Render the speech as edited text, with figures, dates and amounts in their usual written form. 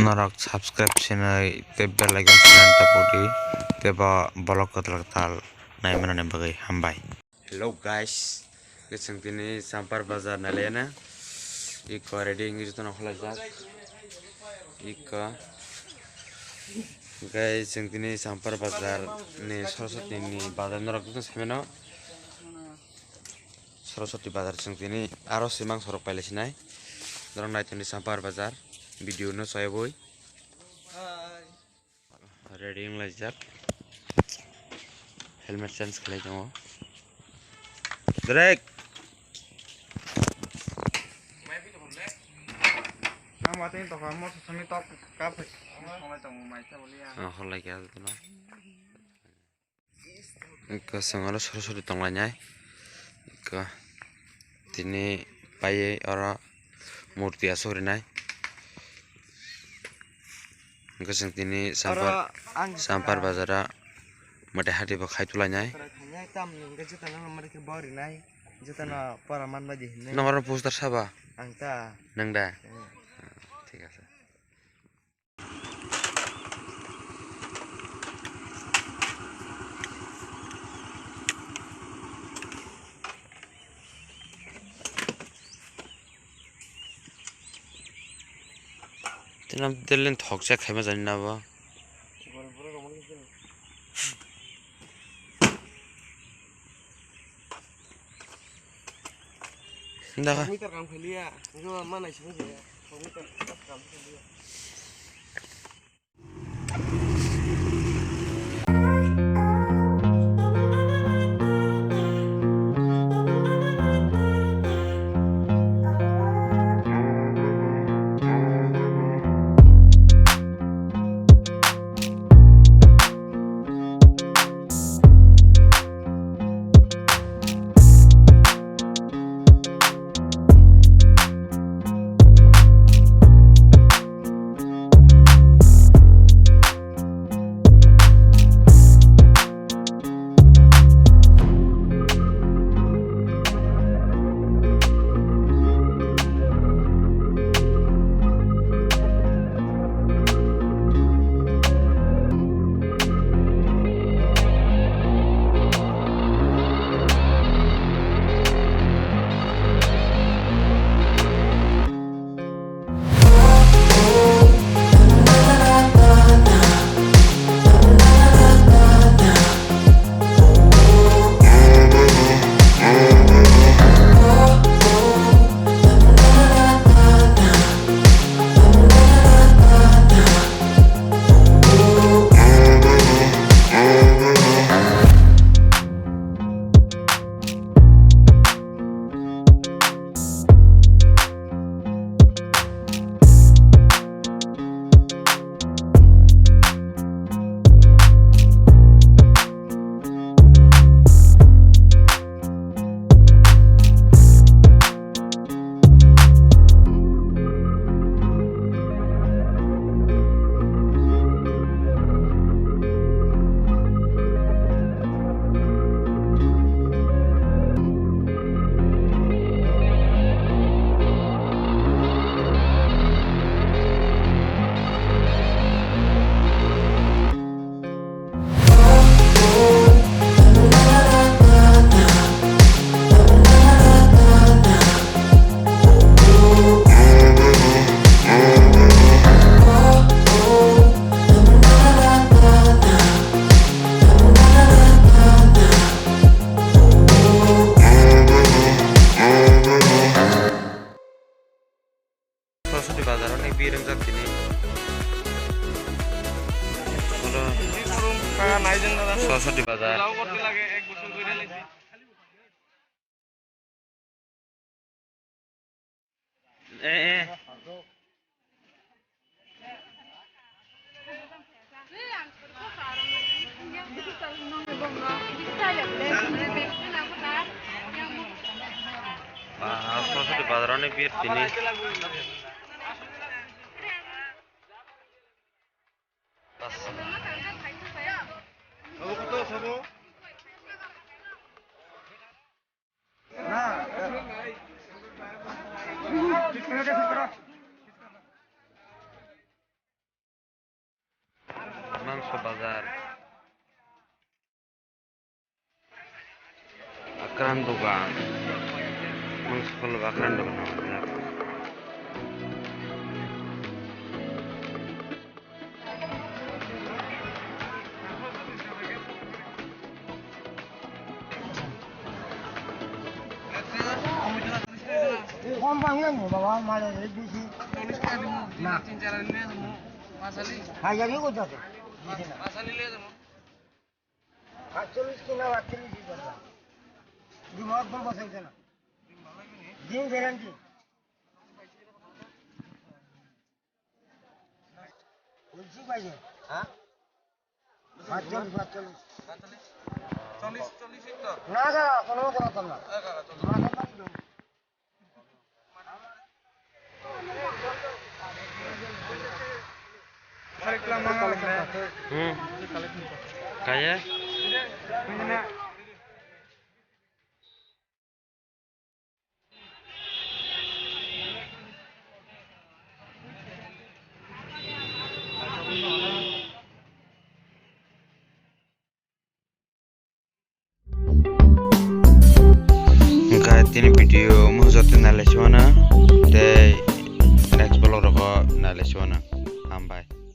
Narak subscribe channel te bell icon channel tapodi te ba bolok kotlak tal nai mana bagai hambai. Hello guys, keseng tini sampar bazar nalena. Ika ready English to nakhlajak. Ika guys seng tini sampar bazar ni Saraswati ni bazar narak tu semena. Saraswati bazar seng tini aro simang sorok pailesinai. Dorong nai tini sampar bazar. Video no saya boy. Ready ngelajak. Helmet change kali jango. Drek. Matin to kamu sami to kafe. Mulai to mai ta bolia. Hol lagi ada tu na. Ika sengalo Saraswati tonglanya. Ika tini paye ora murti asori nai. Ika seng tini sampar bazara mate hati ba khai tulanya. Khanya tam ning ge jeta na mari ke bari nai. Jeta na paraman baji ne. Nomor poster saba. Angta. Nangda. ঠিক আছে তেনাম দিলেন থকচা খাইবা জানি না বা দেখা Komputer kam khalia. Ngo mana sih je. Komputer kam khalia. Saraswati bazar ni bireng jak tini Saraswati bazar Saraswati bazar ni bir tini bazar akran dogan mangso kalau akran dogan namanya কম পাঙ্গা নি বাবা মালে বেশি না হাজারই কোথাতে আটচল্লিশ কিনা আটচল্লিশ ডিম একদম বসাইছে না ডিম গ্যারান্টি বলছি পাইছে হ্যাঁ আটচল্লিশ আটচল্লিশ না কাকা কোনো কথা না kayak ini video mau jatuh naleswana deh next blog roko naleswana ambai